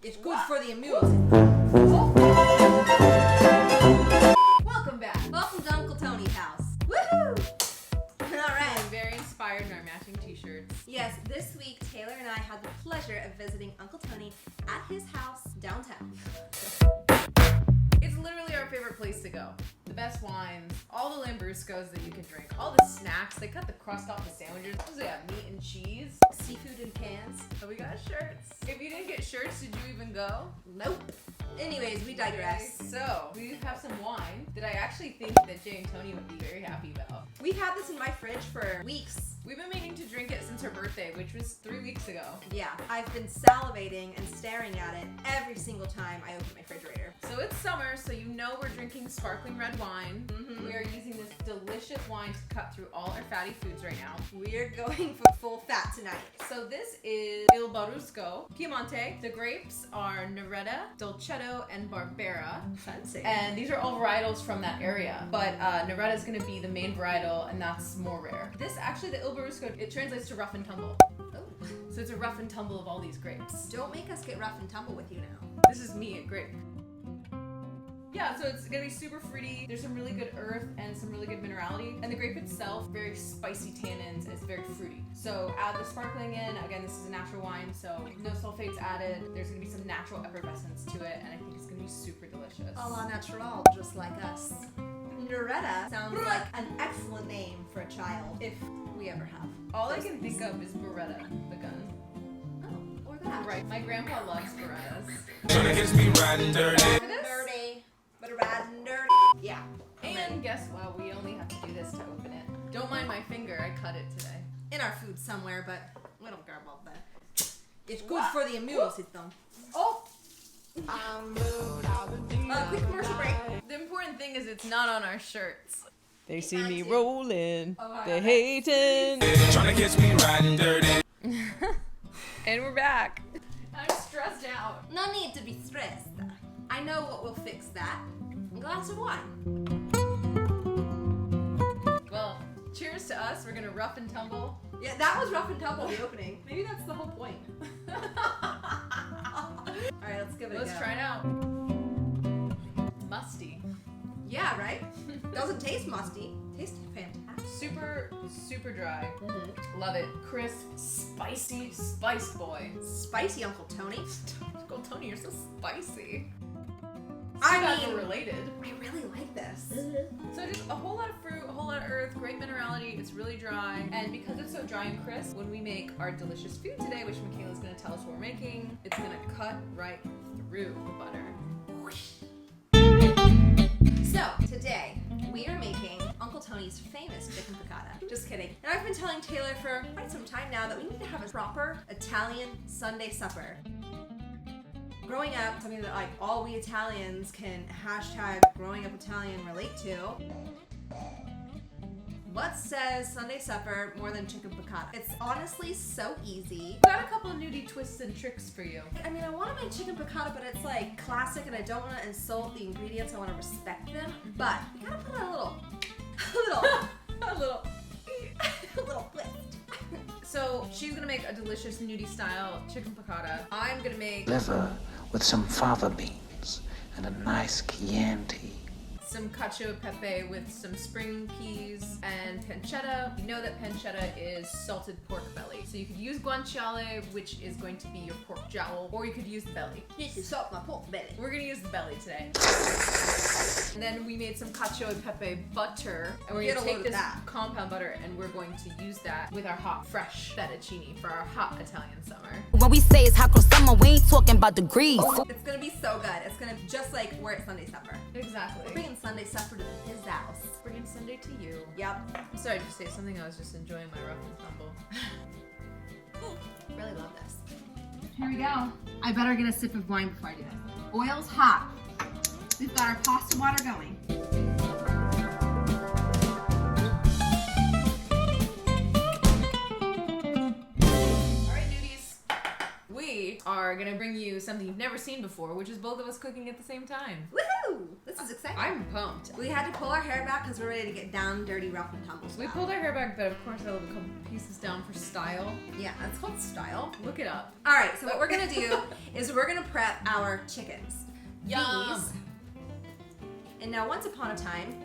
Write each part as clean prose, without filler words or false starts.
It's good for the amusement. Welcome back. Welcome to Uncle Tony's house. Woohoo! Alright. Very inspired in our matching t-shirts. Yes, this week Taylor and I had the pleasure of visiting Uncle Tony at his house downtown. It's literally our favorite place to go. The best wines, all the lambruscos that you can drink, all the snacks. They cut the crust off the sandwiches. They have meat and cheese, Seafood in cans. and we got shirts. If you didn't get shirts, did you even go? Nope. Anyways, we digress. Okay, so, we have some wine that I actually think that Jay and Tony would be very happy about. We've had this in my fridge for weeks. We've been meaning to drink it since her birthday, which was 3 weeks ago. Yeah, I've been salivating and staring at it every single time I open my refrigerator. So it's summer, so you know we're drinking sparkling red wine. Mm-hmm. We are using this delicious wine to cut through all our fatty foods right now. We're going for full fat tonight. So this is Il Barusco, Piemonte. The grapes are Neretta, Dolcetto, and Barbera. Fancy. And these are all varietals from that area. But Neretta is going to be the main varietal, and that's more rare. This, actually, the Il Barusco, it translates to rough and tumble. Oh. So it's a rough and tumble of all these grapes. Don't make us get rough and tumble with you now. This is me at grape. Yeah, so it's gonna be super fruity. There's some really good earth and some really good minerality. And the grape itself, very spicy tannins, and it's very fruity. So add the sparkling in. Again, this is a natural wine, so no sulfates added. There's gonna be some natural effervescence to it, and I think it's gonna be super delicious. A la natural, just like us. Neretta sounds like an excellent name for a child, if we ever have. All I can think of is Beretta, the gun. Oh, or that. Right, my grandpa loves Berettas. Tryna catch me riding dirty. Dirty, but riding dirty. Yeah. And guess what? We only have to do this to open it. Don't mind my finger, I cut it today. In our food somewhere, but we don't care about that. It's good for the immune system. Oh! Quick commercial break. The important thing is it's not on our shirts. They see me rolling, Oh, they hating. Tryna catch me riding dirty. And we're back. I'm stressed out. No need to be stressed. I know what will fix that. A glass of wine. Well, cheers to us. We're gonna rough and tumble. Yeah, that was rough and tumble, the opening. Maybe that's the whole point. Alright, let's give it a go. Let's try it out. Musty. Yeah, right? Doesn't taste musty. Tastes fantastic. Super, super dry. Mm-hmm. Love it. Crisp, spicy, spice boy. Spicy Uncle Tony. Uncle Tony, you're so spicy. I You guys mean, are related. I really like this. So just a whole lot of fruit, a whole lot of earth, great minerality. It's really dry. And because it's so dry and crisp, when we make our delicious food today, which Micaela's gonna tell us what we're making, it's gonna cut right through the butter. So, today, we are making Uncle Tony's famous chicken piccata. Just kidding. And I've been telling Taylor for quite some time now that we need to have a proper Italian Sunday supper. Growing up, something that like all we Italians can hashtag growing up Italian relate to. What says Sunday supper more than chicken piccata? It's honestly so easy. Got a couple of Gnudi twists and tricks for you. I mean, I want to make chicken piccata, but it's like classic and I don't want to insult the ingredients. I want to respect them. But we gotta put a little A little. twist. So she's gonna make a delicious Gnudi style chicken piccata. I'm gonna make Liver with some fava beans and a nice Chianti. some cacio e pepe with some spring peas and pancetta. You know that pancetta is salted pork belly. So you could use guanciale, which is going to be your pork jowl, or you could use the belly. This is salt my pork belly. We're gonna use the belly today. And then we made some cacio e pepe butter, and we're gonna take this compound butter and we're going to use that with our hot, fresh fettuccine for our hot Italian summer. When we say it's hot girl summer, we ain't talking about degrees. It's gonna be so good. It's gonna be just like we're at Sunday supper. Exactly. We're bringing Sunday supper to his house. Bringing Sunday to you. Yep. I'm sorry to say something. I was just enjoying my rough and tumble. Really love this. Here we go. I better get a sip of wine before I do this. Oil's hot. We've got our pasta water going. Alright, Gnudis. We are gonna bring you something you've never seen before, which is both of us cooking at the same time. Woohoo! This is exciting. I'm pumped. We had to pull our hair back because we're ready to get down, dirty, rough, and tumble We style. pulled our hair back, but of course I love a couple pieces down for style. Yeah, that's called style. Look it up. All right, so what we're gonna do is we're gonna prep our chickens. Yum. These, and now once upon a time,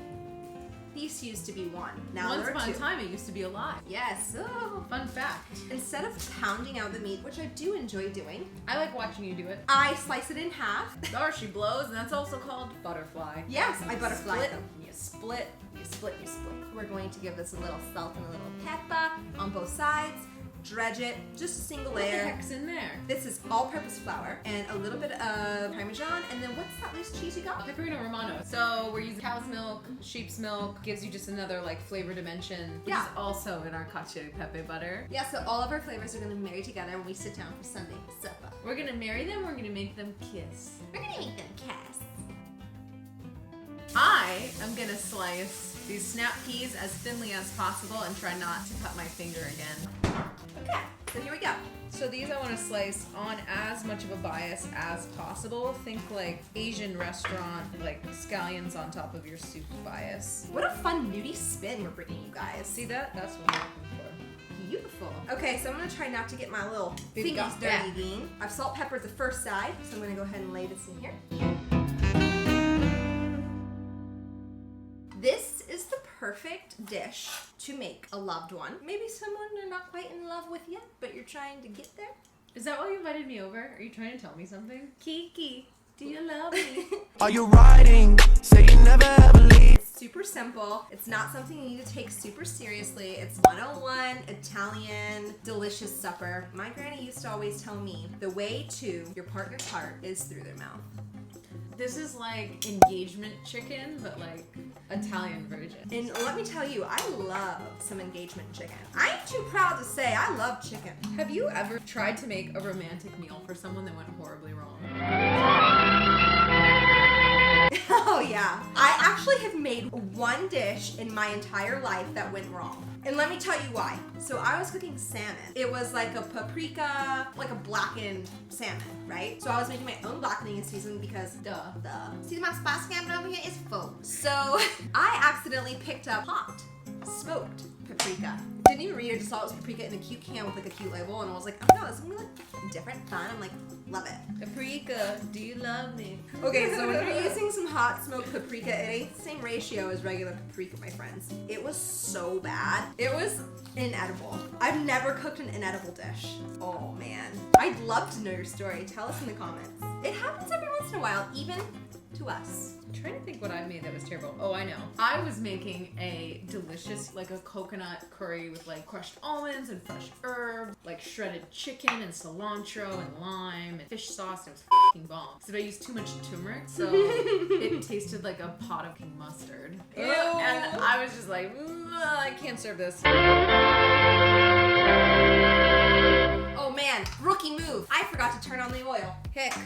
these used to be one. Now Once there are upon a two. time, it used to be alive. Yes. Oh. Fun fact. Instead of pounding out the meat, which I do enjoy doing, I like watching you do it. I slice it in half. Or she blows, and that's also called butterfly. Yes, I butterfly Split, them. you split, you split, you split. We're going to give this a little salt and a little pepper on both sides. Dredge it, just a single What the layer. heck's in there? This is all-purpose flour and a little bit of Parmesan, and then what's that loose cheese you got? Pecorino Romano. So we're using cow's milk, sheep's milk, gives you just another like flavor dimension. Which Yeah. is also in our cacio e pepe butter. Yeah, so all of our flavors are gonna marry together when we sit down for Sunday supper. We're gonna marry them, we're gonna make them kiss. We're gonna make them kiss. I am gonna slice these snap peas as thinly as possible and try not to cut my finger again. Okay, so here we go. So these I want to slice on as much of a bias as possible. Think like Asian restaurant, like scallions on top of your soup bias. What a fun nudie spin we're bringing you guys. See that? That's what I'm looking Beautiful. Okay, so I'm gonna try not to get my little Baby fingies got dirty that. bean. I've salt peppered the first side, so I'm gonna go ahead and lay this in here. This is the perfect dish to make a loved one. Maybe someone you're not quite in love with yet, but you're trying to get there. for. Is that why you invited me over? Are you trying to tell me something? Kiki, do you love me? Are you riding? Say you never ever leave. It's super simple. It's not something you need to take super seriously. It's 101 Italian delicious supper. My granny used to always tell me the way to your partner's heart is through their mouth. This is like engagement chicken, but like Italian version. And let me tell you, I love some engagement chicken. I ain't too proud to say I love chicken. Have you ever tried to make a romantic meal for someone that went horribly wrong? Oh yeah. I actually have made one dish in my entire life that went wrong. And let me tell you why. So I was cooking salmon. It was like a paprika, like a blackened salmon, right? So I was making my own blackening and seasoning because duh. See, my spice cabinet over here is full. So I accidentally picked up hot, smoked paprika. Didn't even read it, just saw it was paprika in a cute can with like a cute label, and I was like, oh no, this is gonna be like different, fun. I'm like, love it. Paprika, do you love me? Okay, so when you're using some hot smoked paprika, it ain't the same ratio as regular paprika, my friends. It was so bad. It was inedible. I've never cooked an inedible dish. Oh man. I'd love to know your story. Tell us in the comments. It happens every once in a while, even to us. I'm trying to think what I made that was terrible. Oh, I know. I was making a delicious, like a coconut curry with like crushed almonds and fresh herbs, like shredded chicken and cilantro and lime and fish sauce. It was fucking bomb. So I used too much turmeric, so it tasted like a pot of mustard. Ew. And I was just like, I can't serve this. Oh man, rookie move. I forgot to turn on the oil. Heck.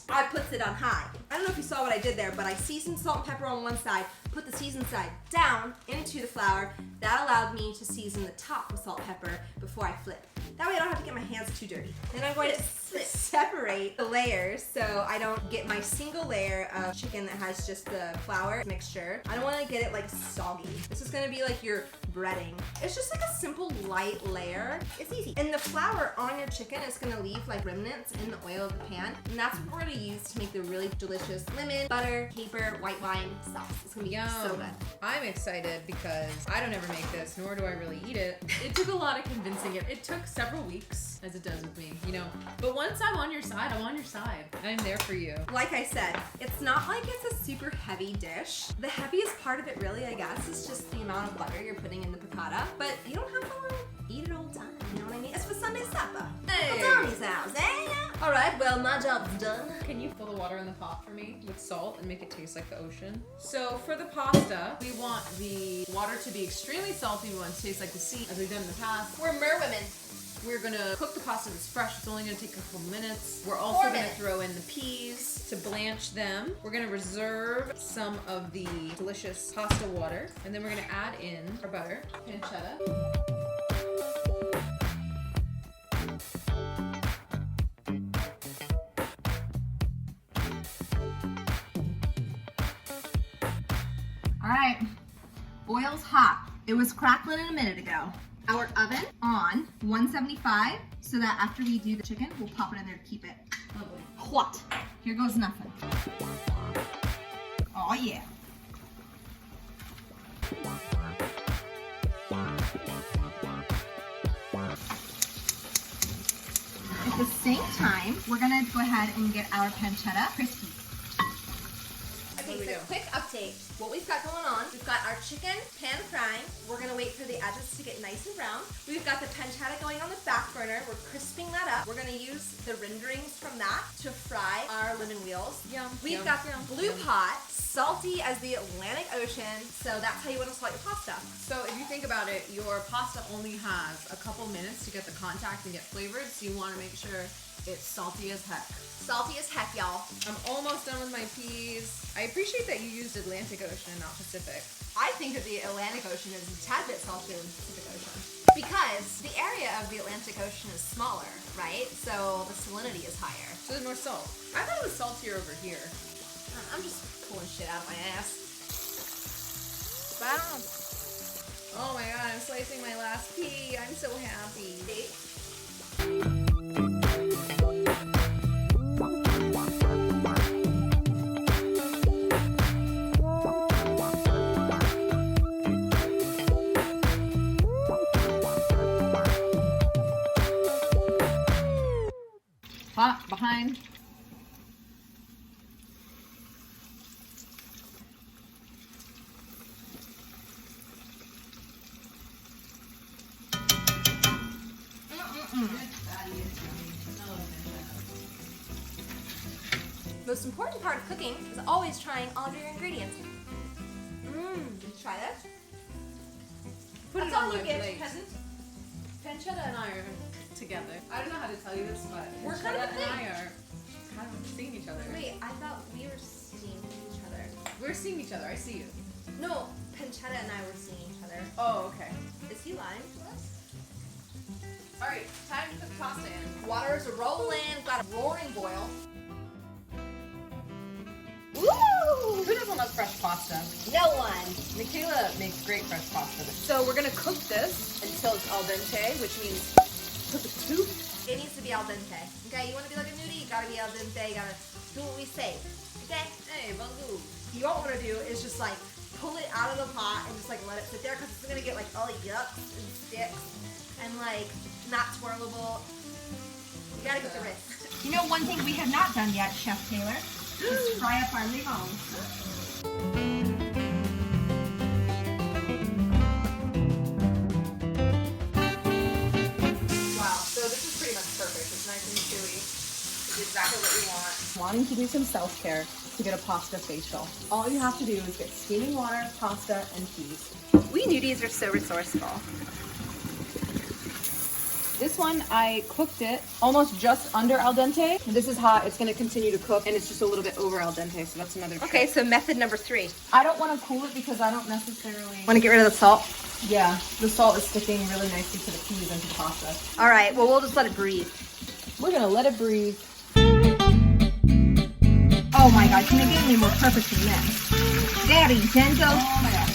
I puts it on high. I don't know if you saw what I did there, but I seasoned salt and pepper on one side, put the seasoned side down into the flour. That allowed me to season the top with salt and pepper before I flip. That way I don't have to get my hands too dirty. Then I'm going to separate the layers so I don't get my single layer of chicken that has just the flour mixture. I don't want to get it like soggy. This is going to be like your breading. It's just like a simple light layer. It's easy. And the flour on your chicken is going to leave like remnants in the oil of the pan. And that's what we're going to use to make the really delicious lemon, butter, caper, white wine sauce. It's going to be so good. I'm excited because I don't ever make this, nor do I really eat it. It took a lot of convincing it. It took several weeks, as it does with me, you know. But once I'm on your side, I'm on your side. I'm there for you. Like I said, it's not like it's a super heavy dish. The heaviest part of it really, I guess, is just the amount of butter you're putting in the piccata. But you don't have to eat it all the time, you know what I mean? It's for Sunday supper. Hey! Tommy's house, eh? All right, well, my job's done. Can you fill the water in the pot for me with salt and make it taste like the ocean? So for the pasta, we want the water to be extremely salty. We want it to taste like the sea, as we've done in the past. We're merwomen. We're gonna cook the pasta that's fresh. It's only gonna take a couple minutes. We're also gonna throw in the peas to blanch them. We're gonna reserve some of the delicious pasta water, and then we're gonna add in our butter, pancetta. All right, oil's hot. It was crackling a minute ago. Our oven on 175 so that after we do the chicken, we'll pop it in there to keep it hot. Here goes nothing. Oh yeah. At the same time, we're gonna go ahead and get our pancetta crispy. Okay, so quick update. What we've got going on, we've got our chicken pan frying. We're gonna wait for the edges to get nice and brown. We've got the pancetta going on the back burner. We're crisping that up. We're gonna use the renderings from that to fry our lemon wheels. Yum. We've got blue pot, salty as the Atlantic Ocean, so that's how you want to salt your pasta. So if you think about it, your pasta only has a couple minutes to get the contact and get flavored, so you wanna make sure it's salty as heck. Salty as heck, y'all. I'm almost done with my peas. I appreciate that you used Atlantic Ocean and not Pacific. I think that the Atlantic Ocean is a tad bit saltier than the Pacific Ocean. Because the area of the Atlantic Ocean is smaller, right? So the salinity is higher. So there's more salt. I thought it was saltier over here. I'm just pulling shit out of my ass. Oh my god, I'm slicing my last pea. I'm so happy. Hot behind. Most important part of cooking is always trying all of your ingredients. Did you try this? Put That's it on all my you get, plate. peasant. Pancetta and I are together. I don't know how to tell you this, but We're kind of a Pancetta thing. and I are kind of seeing each other. Wait, I thought we were seeing each other. We're seeing each other. I see you. No, Pancetta and I were seeing each other. Oh, okay. Is he lying to us? All right, time to put the pasta in. Water's rolling, got a roaring boil. Woo! Who doesn't love fresh pasta? No one. Micaela makes great fresh pasta. So we're gonna cook this until it's al dente, which means cook it soup. It needs to be al dente. Okay, you want to be like a Gnudi? You gotta be al dente. You gotta do what we say. Okay? Hey, bonjour. You don't want to do is just like pull it out of the pot and just like let it sit there because it's gonna get like all yucks and sticks and like not twirlable. You gotta get the wrist. You know one thing we have not done yet, Chef Taylor, is fry up our limon. Wow, so this is pretty much perfect. It's nice and chewy. It's exactly what we want. Wanting to do some self-care to get a pasta facial. All you have to do is get steaming water, pasta, and peas. We Gnudis are so resourceful. This one, I cooked it almost just under al dente. This is hot. It's going to continue to cook, and it's just a little bit over al dente, so that's another trick. Okay, so method number 3. I don't want to cool it because I don't necessarily... Want to get rid of the salt? Yeah, the salt is sticking really nicely to the peas and to the pasta. All right, well, we'll just let it breathe. We're gonna let it breathe. Oh my God, can I get any more perfect than this? Very gentle. Oh my god.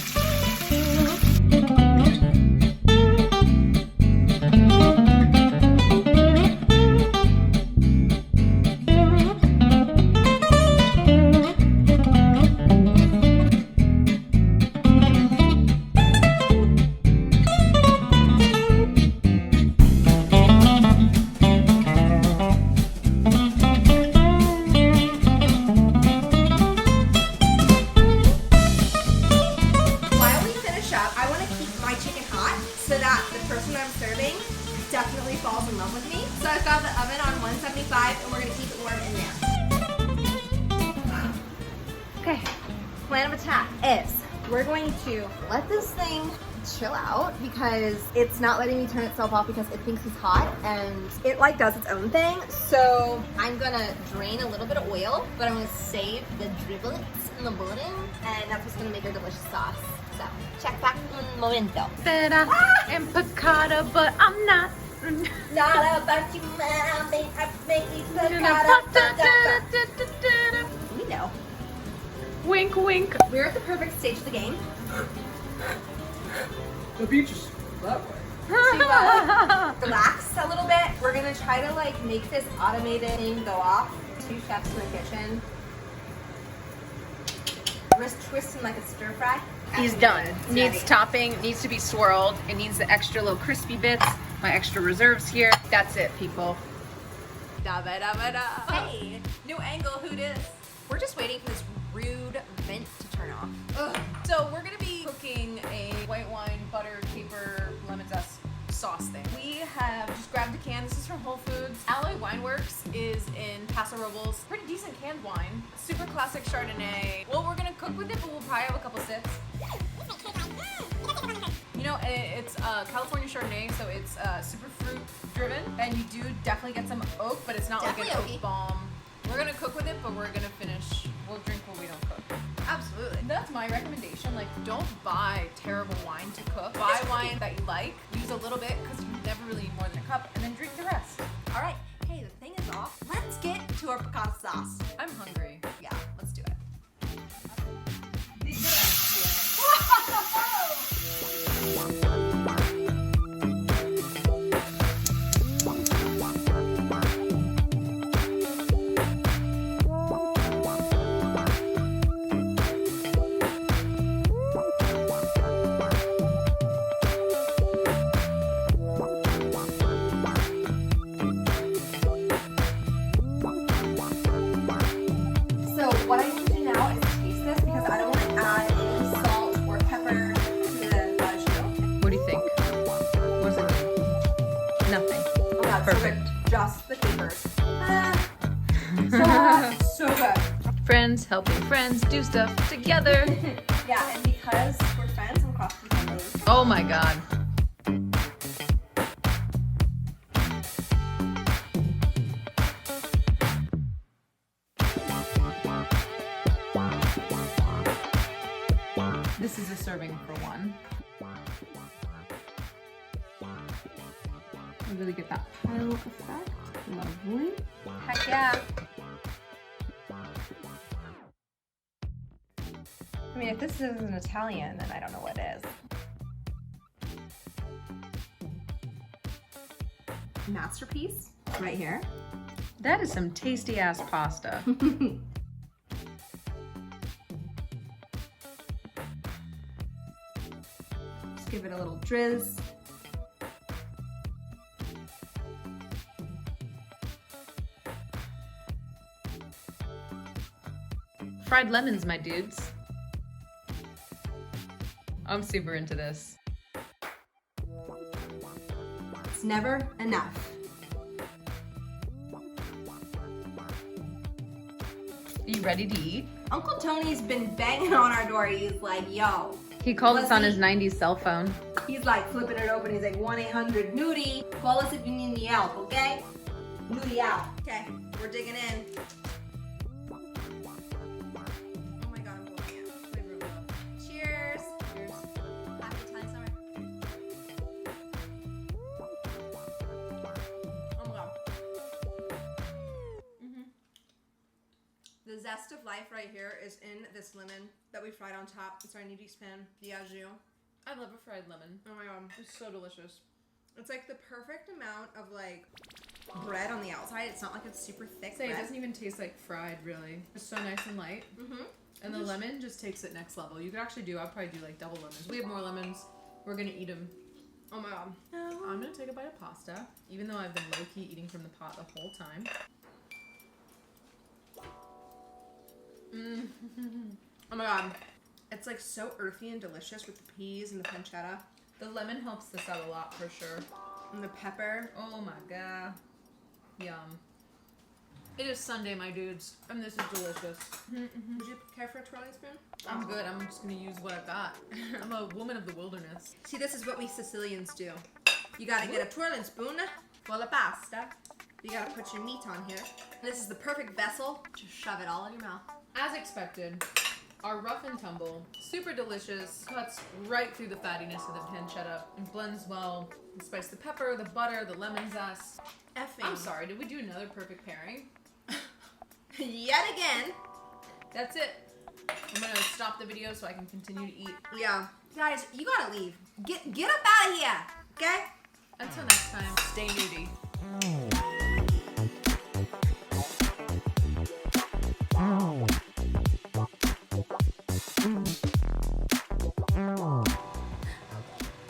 While we finish up, I want to keep my chicken hot so that the person I'm serving definitely falls in love with me. So I've got the oven on 175 and we're going to keep it warm in there. Okay, plan of attack is we're going to let this thing chill out because it's not letting me turn itself off because it thinks it's hot and it like does its own thing. So I'm gonna drain a little bit of oil, but I'm gonna save the driblets in the bottom, and that's what's gonna make our delicious sauce. So check back un momento. Said I am piccata, but I'm not. Not about you, mom. I make me We know. Wink, wink. We're at the perfect stage of the game The beach is that way. to relax a little bit. We're gonna try to like make this automated thing go off. 2 chefs in the kitchen. Wrist twisting like a stir fry. He's done. It's Needs ready. topping, needs to be swirled. It needs the extra little crispy bits. My extra reserves here. That's it, people. Hey, new angle, who dis? We're just waiting for this rude vent to turn off. Ugh. So we're gonna be cooking a white wine, butter, caper, lemon zest sauce thing. We have just grabbed a can. This is from Whole Foods. Alloy Wine Works is in Paso Robles. Pretty decent canned wine. Super classic Chardonnay. Well, we're gonna cook with it, but we'll probably have a couple sips. You know, it's California Chardonnay, so it's super fruit driven, and you do definitely get some oak, but it's not Definitely like an oaky. oak bomb. We're gonna cook with it, but we're gonna finish. We'll drink what we don't cook. Absolutely. That's my recommendation. Like, don't buy terrible wine to cook. Buy wine that you like. Use a little bit because you never really need more than a cup, and then drink the rest. All right. Hey, the thing is off. Let's get to our piccata sauce. I'm hungry. Yeah, let's do it. So what I need to do now is taste this because I don't want to add any salt or pepper to the barbecue. What do you think? What does it mean? Nothing. Oh god, Perfect. so good. Just the capers. So good. Friends helping friends do stuff together. Yeah, and because we're friends, I'm cross country. Oh my god. This is a serving for one. I really get that pile effect. Lovely. Heck yeah. I mean, if this isn't Italian, then I don't know what is. Masterpiece, right here. That is some tasty ass pasta. Just give it a little drizz. Fried lemons, my dudes. I'm super into this. It's never enough. Are you ready to eat? Uncle Tony's been banging on our door. He's like, yo. He called us on Let's his 90s cell phone. He's like flipping it open. He's like 1-800-Gnudi. Call us if you need any help, okay? Gnudi out. Okay, we're digging in. Oh my god, I'm blowing it. Cheers. Cheers. Happy Italian summer. zest of life right here is in this lemon that we fried on top. It's our Gnudis pan, the au jus. I love a fried lemon. Oh my god. It's so delicious. It's like the perfect amount of like bread on the outside. It's not like it's super thick Say, it bread. doesn't even taste like fried, really. It's so nice and light. Mm-hmm. And the lemon just takes it next level. You could actually do, I'll probably do like double lemons. We have more lemons. We're gonna eat them. Oh my god. I'm gonna take a bite of pasta, even though I've been low-key eating from the pot the whole time. Oh my god. It's like so earthy and delicious with the peas and the pancetta The lemon helps this out a lot for sure. and the pepper. Oh my god. Yum. It is Sunday, my dudes, and this is delicious. Would you care for a twirling spoon? I'm good. I'm just gonna use what I've got. I'm a woman of the wilderness. See, this is what we Sicilians do. You gotta get a twirling spoon full of pasta. You gotta put your meat on here. This is the perfect vessel. Just shove it all in your mouth. As expected, our rough and tumble, super delicious, cuts right through the fattiness of the pancetta and blends well. You spice the pepper, the butter, the lemon zest. Effing. I'm sorry, did we do another perfect pairing? Yet again. That's it. I'm gonna stop the video so I can continue to eat. Yeah. Guys, you gotta leave. Get up out of here, okay? Until next time, stay nudie.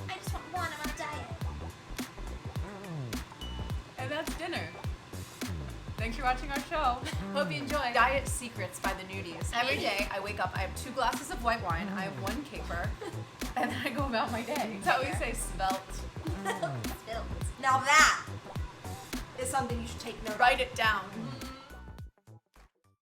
I just want one. I'm on a diet. And that's dinner. Thanks for watching our show. Hope you enjoy. Diet Secrets by the Gnudis. Every day I wake up, I have 2 glasses of white wine, I have 1 caper, and then I go about my day. That's how we say svelte. Now that is something you should take note of. Write it down.